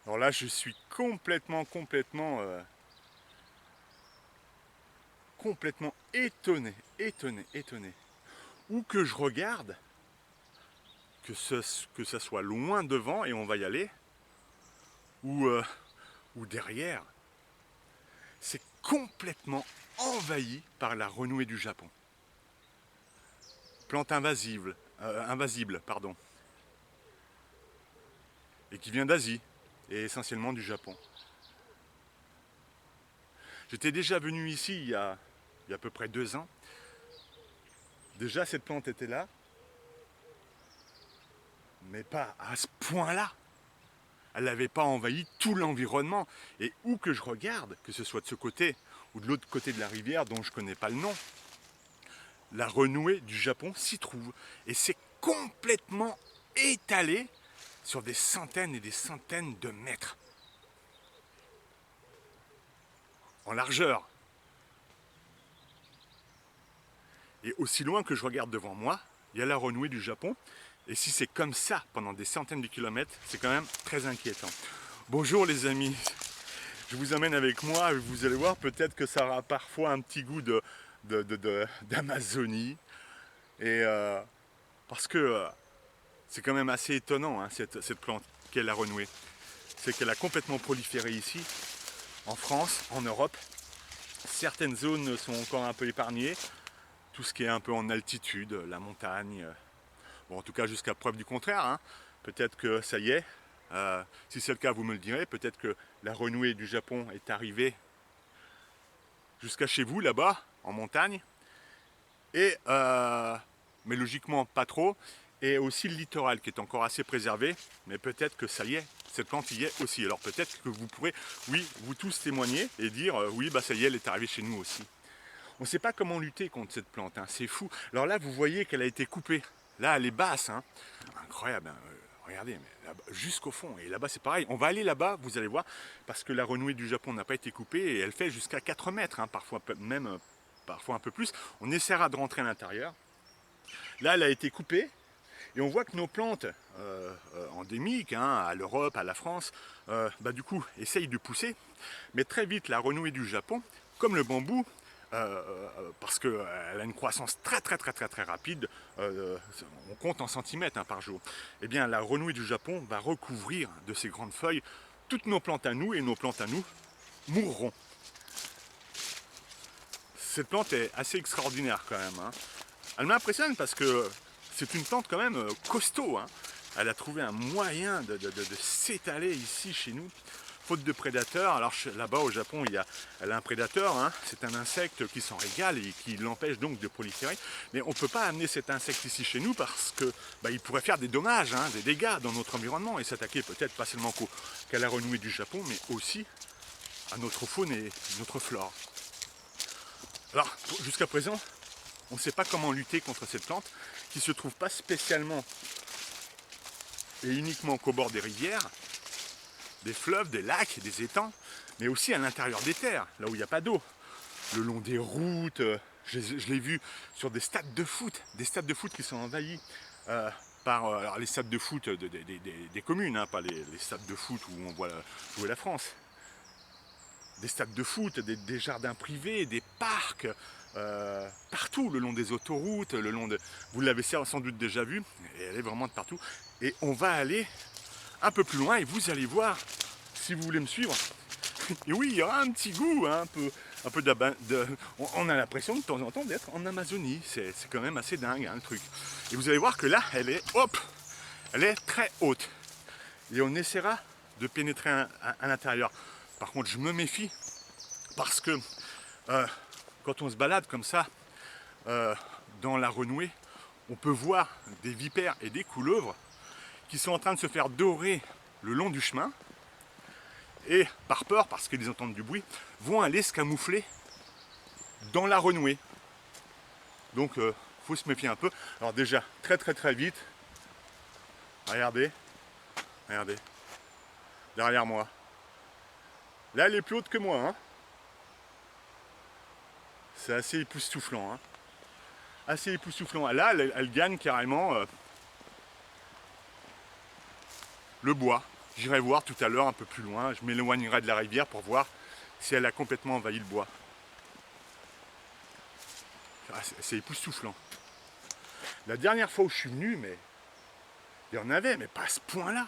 Alors là, je suis complètement étonné. Où que je regarde, que ça soit loin devant, et on va y aller, ou, ou derrière, c'est complètement envahi par la renouée du Japon. Plante invasible, pardon, et qui vient d'Asie, et essentiellement du Japon. J'étais déjà venu ici il y a à peu près 2 ans. Déjà, cette plante était là, mais pas à ce point-là. Elle n'avait pas envahi tout l'environnement. Et où que je regarde, que ce soit de ce côté ou de l'autre côté de la rivière dont je ne connais pas le nom, la renouée du Japon s'y trouve. Et c'est complètement étalé sur des centaines et des centaines de mètres en largeur. Et aussi loin que je regarde devant moi, il y a la renouée du Japon. Et si c'est comme ça pendant des centaines de kilomètres, c'est quand même très inquiétant. Bonjour les amis, je vous amène avec moi, vous allez voir, peut-être que ça aura parfois un petit goût d'Amazonie. Et parce que c'est quand même assez étonnant, hein, cette plante qu'est la renouée. C'est qu'elle a complètement proliféré ici, en France, en Europe. Certaines zones sont encore un peu épargnées. Tout ce qui est un peu en altitude, la montagne. Bon, en tout cas, jusqu'à preuve du contraire. Hein. Peut-être que ça y est. Si c'est le cas, vous me le direz. Peut-être que la renouée du Japon est arrivée jusqu'à chez vous, là-bas, en montagne. Et, mais logiquement, pas trop. Et aussi le littoral qui est encore assez préservé. Mais peut-être que ça y est, cette plante y est aussi. Alors peut-être que vous pourrez, oui, vous tous témoigner et dire, oui, bah ça y est, elle est arrivée chez nous aussi. On ne sait pas comment lutter contre cette plante, hein. C'est fou. Alors là, vous voyez qu'elle a été coupée. Là, elle est basse. Hein. Incroyable. Hein. Regardez, jusqu'au fond. Et là-bas, c'est pareil. On va aller là-bas, vous allez voir, parce que la renouée du Japon n'a pas été coupée et elle fait jusqu'à 4 mètres, hein, parfois même parfois un peu plus. On essaiera de rentrer à l'intérieur. Là, elle a été coupée. Et on voit que nos plantes endémiques, hein, à l'Europe, à la France, bah, du coup, essayent de pousser. Mais très vite, la renouée du Japon, comme le bambou, parce qu'elle a une croissance très rapide, on compte en centimètres, hein, par jour, eh bien la renouée du Japon va recouvrir de ses grandes feuilles toutes nos plantes à nous, et nos plantes à nous mourront. Cette plante est assez extraordinaire quand même. Hein. Elle m'impressionne parce que c'est une plante quand même costaud. Hein. Elle a trouvé un moyen de s'étaler ici chez nous, faute de prédateurs. Alors là-bas au Japon, elle a un prédateur. Hein. C'est un insecte qui s'en régale et qui l'empêche donc de proliférer. Mais on ne peut pas amener cet insecte ici chez nous parce que il pourrait faire des dommages, hein, des dégâts dans notre environnement et s'attaquer peut-être pas seulement qu'à la renouée du Japon, mais aussi à notre faune et notre flore. Alors, jusqu'à présent, on ne sait pas comment lutter contre cette plante qui ne se trouve pas spécialement et uniquement qu'au bord des rivières, des fleuves, des lacs, des étangs, mais aussi à l'intérieur des terres, là où il n'y a pas d'eau. Le long des routes, je l'ai vu sur des stades de foot qui sont envahis par alors les stades de foot des communes, hein, pas les stades de foot où on voit jouer la France. Des stades de foot, des jardins privés, des parcs, partout le long des autoroutes, le long de. Vous l'avez sans doute déjà vu, et elle est vraiment de partout. Et on va aller un peu plus loin et vous allez voir, si vous voulez me suivre. Et oui, il y aura un petit goût, hein, un peu on a l'impression de temps en temps d'être en Amazonie. C'est quand même assez dingue, hein, le truc. Et vous allez voir que là, elle est très haute. Et on essaiera de pénétrer à l'intérieur. Par contre, je me méfie parce que quand on se balade comme ça dans la renouée, on peut voir des vipères et des couleuvres qui sont en train de se faire dorer le long du chemin et par peur, parce qu'ils entendent du bruit, vont aller se camoufler dans la renouée. Donc faut se méfier un peu. Alors déjà, très vite, regardez, derrière moi. Là, elle est plus haute que moi, hein. C'est assez époustouflant, hein. Assez époustouflant. Là, elle gagne carrément le bois. J'irai voir tout à l'heure un peu plus loin, je m'éloignerai de la rivière pour voir si elle a complètement envahi le bois. Ah, c'est époustouflant. La dernière fois où je suis venu, mais il y en avait, mais pas à ce point-là.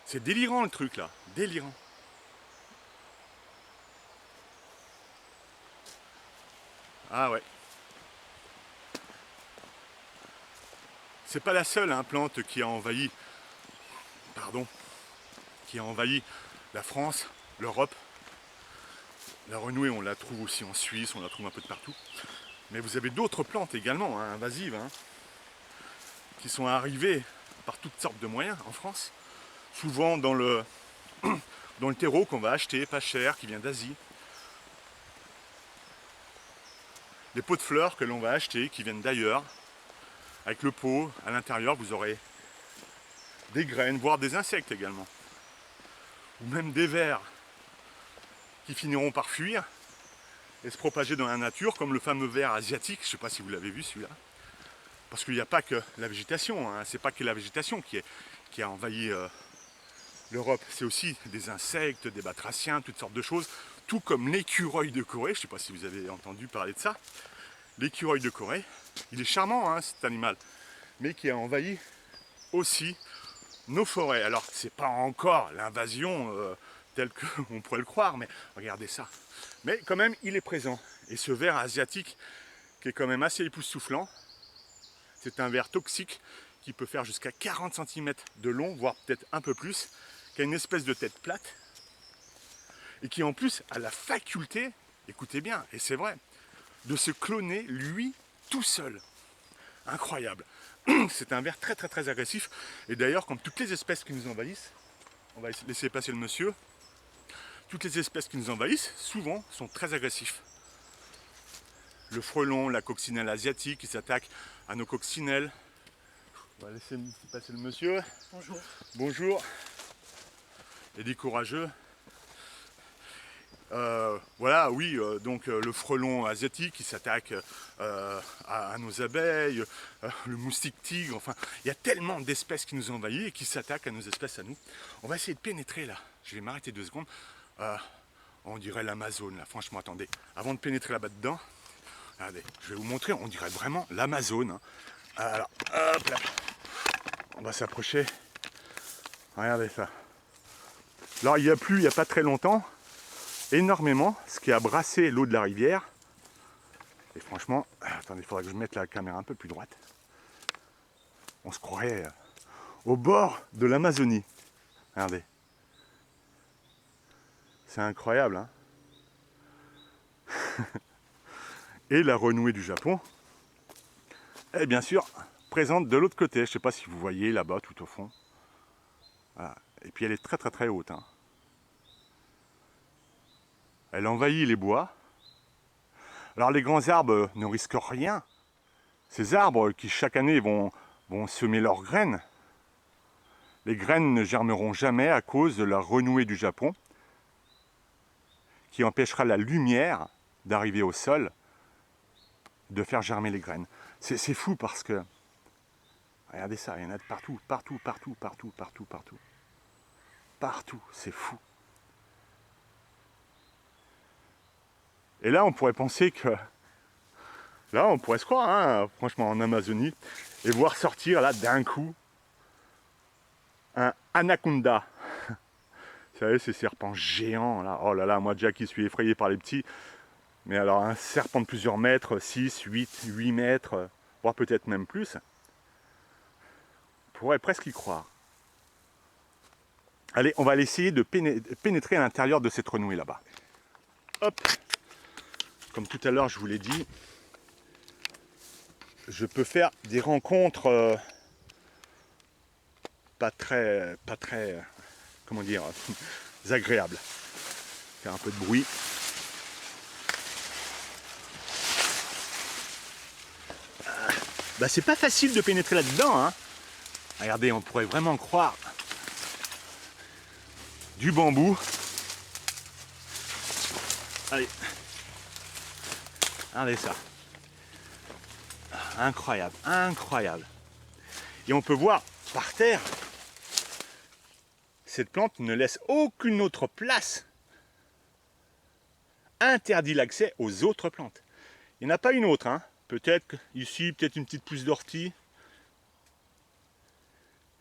C'est délirant le truc là, délirant. Ah ouais. C'est pas la seule plante qui a envahi, pardon, qui a envahi la France, l'Europe. La renouée, on la trouve aussi en Suisse, on la trouve un peu de partout. Mais vous avez d'autres plantes également, invasives, qui sont arrivées par toutes sortes de moyens en France. Souvent dans le terreau qu'on va acheter, pas cher, qui vient d'Asie. Des pots de fleurs que l'on va acheter, qui viennent d'ailleurs. Avec le pot, à l'intérieur, vous aurez des graines, voire des insectes également. Ou même des vers qui finiront par fuir et se propager dans la nature, comme le fameux ver asiatique, je ne sais pas si vous l'avez vu celui-là. Parce qu'il n'y a pas que la végétation, c'est pas que la végétation qui a envahi l'Europe, c'est aussi des insectes, des batraciens, toutes sortes de choses, tout comme l'écureuil de Corée, je ne sais pas si vous avez entendu parler de ça. L'écureuil de Corée, il est charmant cet animal, mais qui a envahi aussi nos forêts. Alors c'est pas encore l'invasion telle qu'on pourrait le croire, mais regardez ça. Mais quand même il est présent. Et ce ver asiatique qui est quand même assez époustouflant, c'est un ver toxique qui peut faire jusqu'à 40 cm de long, voire peut-être un peu plus, qui a une espèce de tête plate, et qui en plus a la faculté, écoutez bien, et c'est vrai, de se cloner lui tout seul. Incroyable. C'est un ver très très très agressif, et d'ailleurs comme toutes les espèces qui nous envahissent, on va laisser passer le monsieur, toutes les espèces qui nous envahissent, souvent, sont très agressifs. Le frelon, la coccinelle asiatique qui s'attaque à nos coccinelles. On va laisser passer le monsieur. Bonjour. Bonjour. Et des courageux. Voilà, oui, donc le frelon asiatique qui s'attaque à nos abeilles, le moustique tigre, enfin, il y a tellement d'espèces qui nous envahissent et qui s'attaquent à nos espèces à nous. On va essayer de pénétrer là. Je vais m'arrêter 2 secondes. On dirait l'Amazone là, franchement, attendez. Avant de pénétrer là-bas dedans, regardez, je vais vous montrer, on dirait vraiment l'Amazone. Alors, hop là. On va s'approcher. Regardez ça. Alors, il y a plu il n'y a pas très longtemps, énormément, ce qui a brassé l'eau de la rivière. Et franchement, attendez, il faudrait que je mette la caméra un peu plus droite. On se croirait au bord de l'Amazonie. Regardez. C'est incroyable, Et la renouée du Japon est bien sûr présente de l'autre côté. Je ne sais pas si vous voyez là-bas tout au fond. Voilà. Et puis elle est très très très haute. Elle envahit les bois. Alors les grands arbres ne risquent rien. Ces arbres qui chaque année vont semer leurs graines. Les graines ne germeront jamais à cause de la renouée du Japon, qui empêchera la lumière d'arriver au sol, de faire germer les graines. C'est fou parce que, regardez ça, il y en a de partout, partout, partout, partout, partout, partout. Partout, c'est fou. Et là, on pourrait penser que, là, on pourrait se croire, franchement, en Amazonie, et voir sortir là d'un coup un anaconda. Vous savez, ces serpents géants là. Oh là là, moi déjà qui suis effrayé par les petits. Mais alors un serpent de plusieurs mètres, 6, 8 mètres, voire peut-être même plus, on pourrait presque y croire. Allez, on va aller essayer de pénétrer à l'intérieur de cette renouée là-bas. Hop. Comme tout à l'heure je vous l'ai dit, je peux faire des rencontres pas très, comment dire, agréables. Faire un peu de bruit. Bah c'est pas facile de pénétrer là-dedans, Regardez, on pourrait vraiment croire du bambou. Allez. Regardez ça. Incroyable, incroyable. Et on peut voir par terre cette plante ne laisse aucune autre place. Interdit l'accès aux autres plantes. Il n'y en a pas une autre, hein. Peut-être ici, peut-être une petite pousse d'ortie.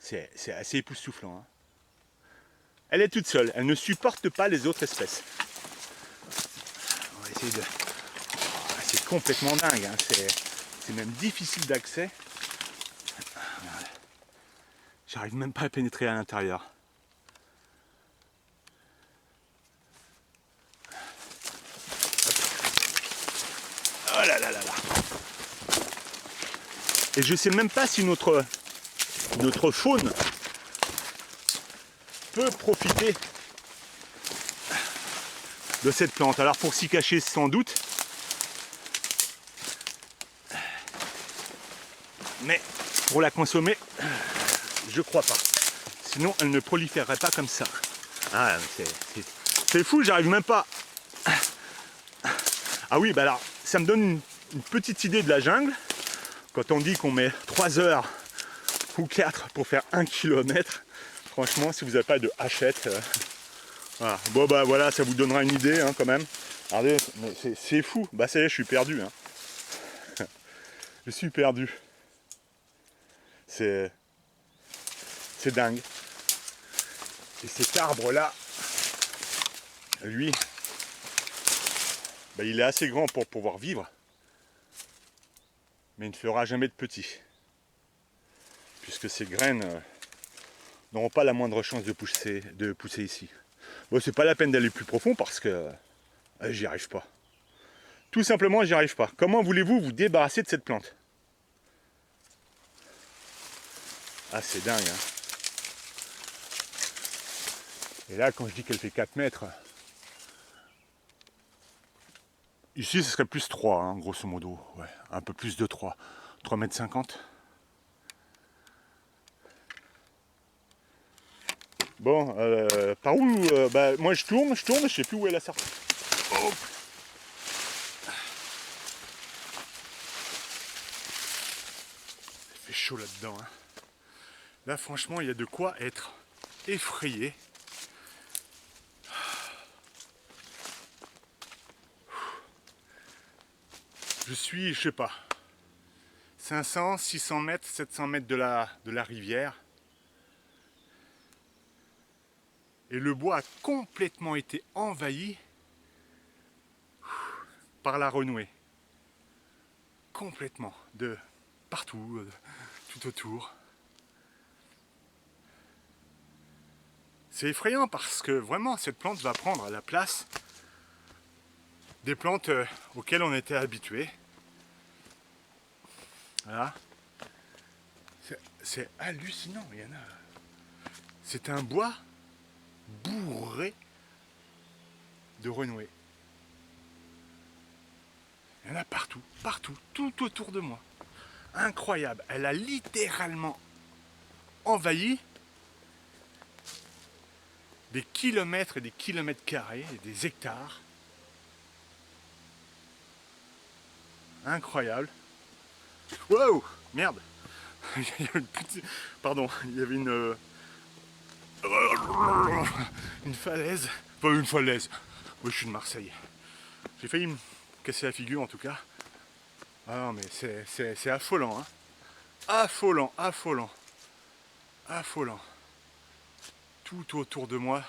C'est assez époustouflant. Hein. Elle est toute seule, elle ne supporte pas les autres espèces. On va essayer de... C'est complètement dingue, hein. C'est même difficile d'accès. J'arrive même pas à pénétrer à l'intérieur. Oh là là là là. Et je sais même pas si notre faune peut profiter de cette plante. Alors pour s'y cacher sans doute, mais pour la consommer, je crois pas. Sinon elle ne proliférerait pas comme ça. Ah, c'est fou, j'arrive même pas. Ah oui, bah alors ça me donne une petite idée de la jungle. Quand on dit qu'on met 3 heures ou 4 pour faire 1 km, franchement, si vous n'avez pas de hachette, voilà. Bon bah voilà, ça vous donnera une idée hein, quand même. Regardez, c'est fou. Bah ça y est, je suis perdu. Hein. Je suis perdu. C'est dingue. Et cet arbre-là, lui, bah, il est assez grand pour pouvoir vivre. Mais il ne fera jamais de petit. Puisque ces graines n'auront pas la moindre chance de pousser ici. Bon, c'est pas la peine d'aller plus profond parce que j'y arrive pas. Tout simplement, j'y arrive pas. Comment voulez-vous vous débarrasser de cette plante? Ah, c'est dingue. Hein. Et là, quand je dis qu'elle fait 4 mètres, ici, ce serait plus 3, hein, grosso modo. Ouais, un peu plus de 3. 3 mètres 50. Bon, par où bah, moi je tourne, je sais plus où est la sortie. Oh. Il fait chaud là-dedans. Hein. Là, franchement, il y a de quoi être effrayé. Je suis, je sais pas, 500, 600 mètres, 700 mètres de la rivière. Et le bois a complètement été envahi par la renouée. Complètement, de partout, tout autour. C'est effrayant parce que vraiment cette plante va prendre la place des plantes auxquelles on était habitué. Voilà. C'est hallucinant, il y en a. C'est un bois bourré de renouée. Il y en a partout, partout, tout autour de moi. Incroyable. Elle a littéralement envahi des kilomètres et des kilomètres carrés, et des hectares. Incroyable. Wow, merde. Il y avait une petite... Pardon, il y avait une falaise. Pas une falaise. Oui, je suis de Marseille. J'ai failli me casser la figure en tout cas. Ah non, mais c'est affolant. Hein. Affolant, affolant. Affolant. Tout autour de moi.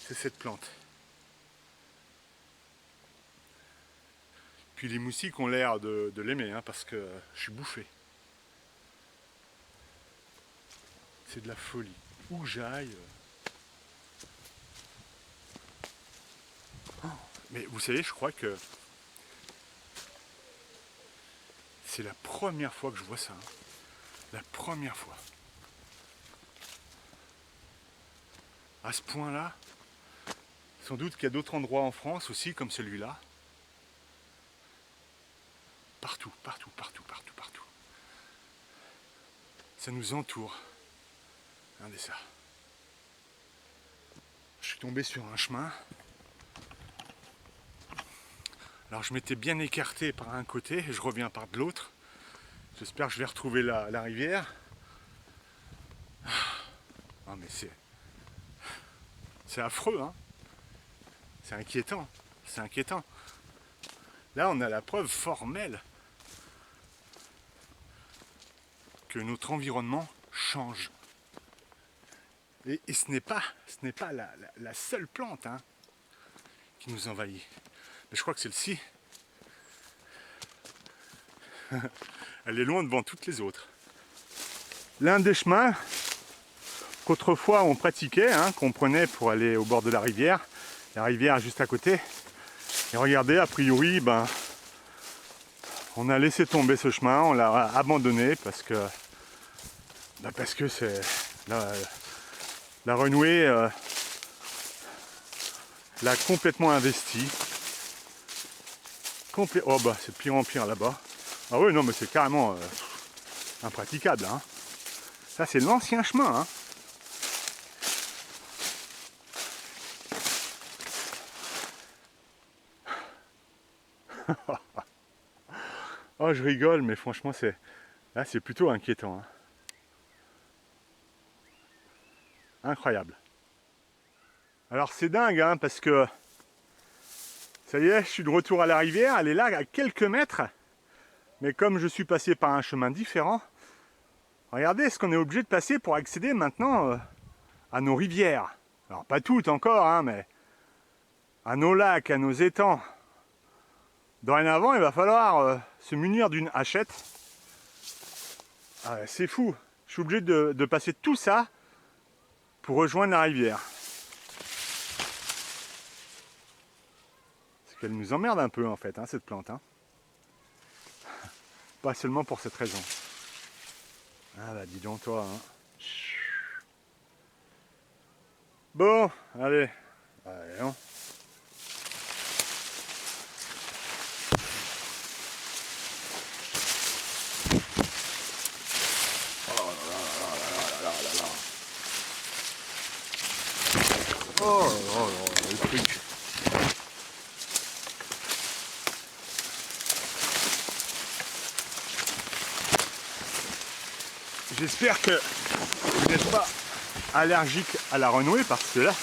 C'est cette plante. Puis les moustiques ont l'air de l'aimer, hein, parce que je suis bouffé. C'est de la folie. Où j'aille. Oh, mais vous savez, je crois que c'est la première fois que je vois ça. Hein. La première fois. À ce point-là, sans doute qu'il y a d'autres endroits en France aussi, comme celui-là. Partout, partout, partout, partout, partout. Ça nous entoure. Regardez ça. Je suis tombé sur un chemin. Alors je m'étais bien écarté par un côté et je reviens par de l'autre. J'espère que je vais retrouver la rivière. Non mais c'est affreux, hein. C'est inquiétant. C'est inquiétant. Là, on a la preuve formelle que notre environnement change. Et ce n'est pas la seule plante, hein, qui nous envahit. Mais je crois que celle-ci, elle est loin devant toutes les autres. L'un des chemins qu'autrefois on pratiquait, hein, qu'on prenait pour aller au bord de la rivière juste à côté. Et regardez, a priori, on a laissé tomber ce chemin, on l'a abandonné parce que c'est la renouée l'a complètement investi. Oh bah c'est de pire en pire là-bas. Ah oui, non mais c'est carrément impraticable, hein. Ça c'est l'ancien chemin, hein. Oh je rigole, mais franchement là c'est plutôt inquiétant, hein. Incroyable. Alors c'est dingue, hein, parce que ça y est, je suis de retour à la rivière, elle est là à quelques mètres, mais comme je suis passé par un chemin différent, regardez ce qu'on est obligé de passer pour accéder maintenant à nos rivières. Alors pas toutes encore, hein, mais à nos lacs, à nos étangs. Dorénavant, il va falloir se munir d'une hachette. Ah, c'est fou, je suis obligé de passer tout ça pour rejoindre la rivière. C'est qu'elle nous emmerde un peu en fait, hein, cette plante, hein. Pas seulement pour cette raison. Ah bah dis donc toi, hein. Bon, allez. Allez, non. Oh là là, le truc. J'espère que vous n'êtes pas allergique à la renouée parce que là,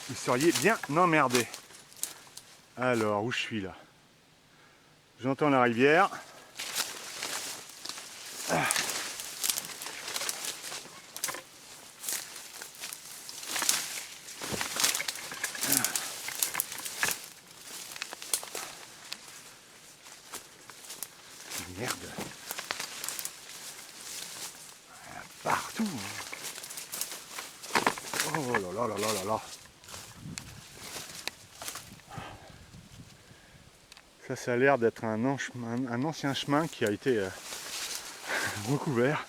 vous seriez bien emmerdé. Alors, où je suis là? J'entends la rivière. Ah. Merde. Partout. Oh là là là là là là. Ça a l'air d'être un ancien chemin qui a été recouvert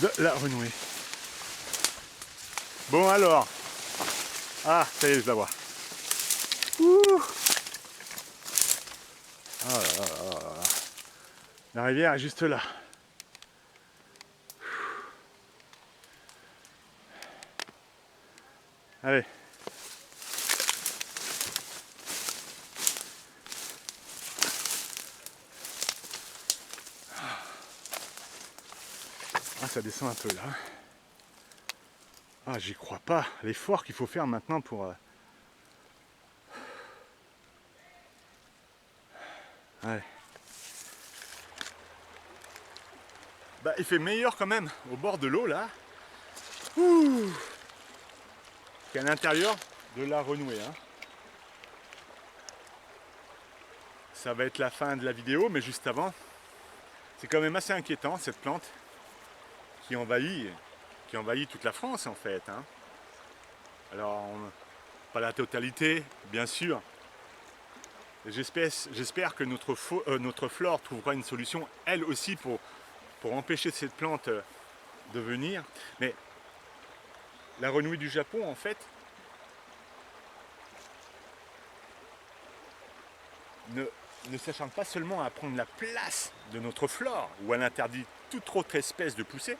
de la renouée. Bon alors. Ah, ça y est, je la vois. Ouh. Oh là là là là là. La rivière est juste là. Allez. Ah, ça descend un peu là. Ah, j'y crois pas. L'effort qu'il faut faire maintenant pour... Allez. Bah, il fait meilleur quand même au bord de l'eau là. Ouh, qu'à l'intérieur de la renouée, hein. Ça va être la fin de la vidéo, mais juste avant, c'est quand même assez inquiétant cette plante qui envahit toute la France en fait, hein. Alors, pas la totalité, bien sûr. J'espère que notre flore trouvera une solution, elle aussi, pour empêcher cette plante de venir. Mais la renouée du Japon, en fait, ne s'acharne pas seulement à prendre la place de notre flore, où elle interdit toute autre espèce de pousser.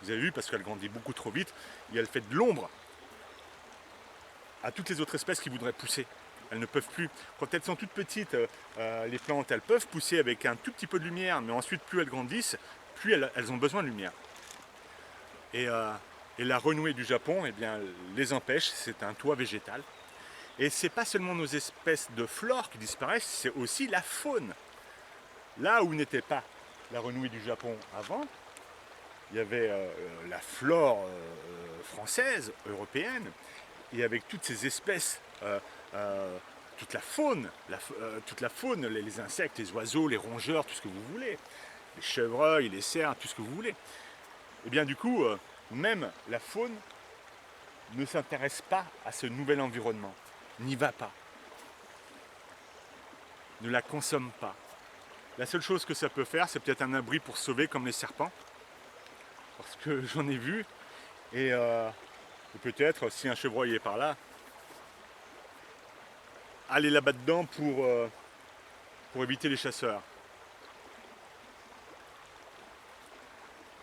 Vous avez vu, parce qu'elle grandit beaucoup trop vite, et elle fait de l'ombre à toutes les autres espèces qui voudraient pousser. Elles ne peuvent plus. Quand elles sont toutes petites, les plantes, elles peuvent pousser avec un tout petit peu de lumière, mais ensuite, plus elles grandissent, plus elles ont besoin de lumière. et la renouée du Japon, eh bien, les empêche. C'est un toit végétal. Et c'est pas seulement nos espèces de flore qui disparaissent, c'est aussi la faune. Là où n'était pas la renouée du Japon avant, il y avait la flore française, européenne, et avec toutes ces espèces, toute la faune, les insectes, les oiseaux, les rongeurs, tout ce que vous voulez, les chevreuils, les cerfs, tout ce que vous voulez. Et bien du coup, même la faune ne s'intéresse pas à ce nouvel environnement, n'y va pas, ne la consomme pas. La seule chose que ça peut faire, c'est peut-être un abri pour sauver comme les serpents, parce que j'en ai vu, et peut-être si un chevreuil est par là, aller là-bas dedans pour éviter les chasseurs.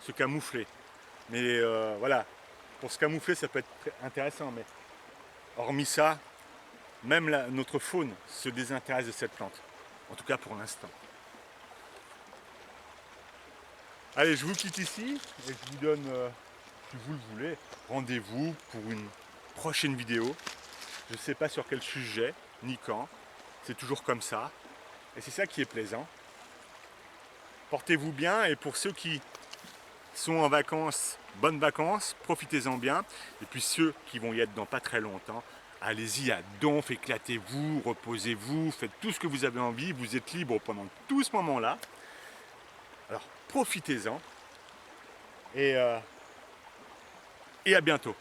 Se camoufler. Mais voilà, pour se camoufler, ça peut être très intéressant, mais hormis ça, même notre faune se désintéresse de cette plante. En tout cas pour l'instant. Allez, je vous quitte ici et je vous donne, si vous le voulez, rendez-vous pour une prochaine vidéo. Je ne sais pas sur quel sujet, ni quand. C'est toujours comme ça. Et c'est ça qui est plaisant. Portez-vous bien, et pour ceux qui sont en vacances, bonnes vacances, profitez-en bien. Et puis ceux qui vont y être dans pas très longtemps, allez-y à donf, éclatez-vous, reposez-vous, faites tout ce que vous avez envie, vous êtes libre pendant tout ce moment-là. Alors profitez-en et à bientôt.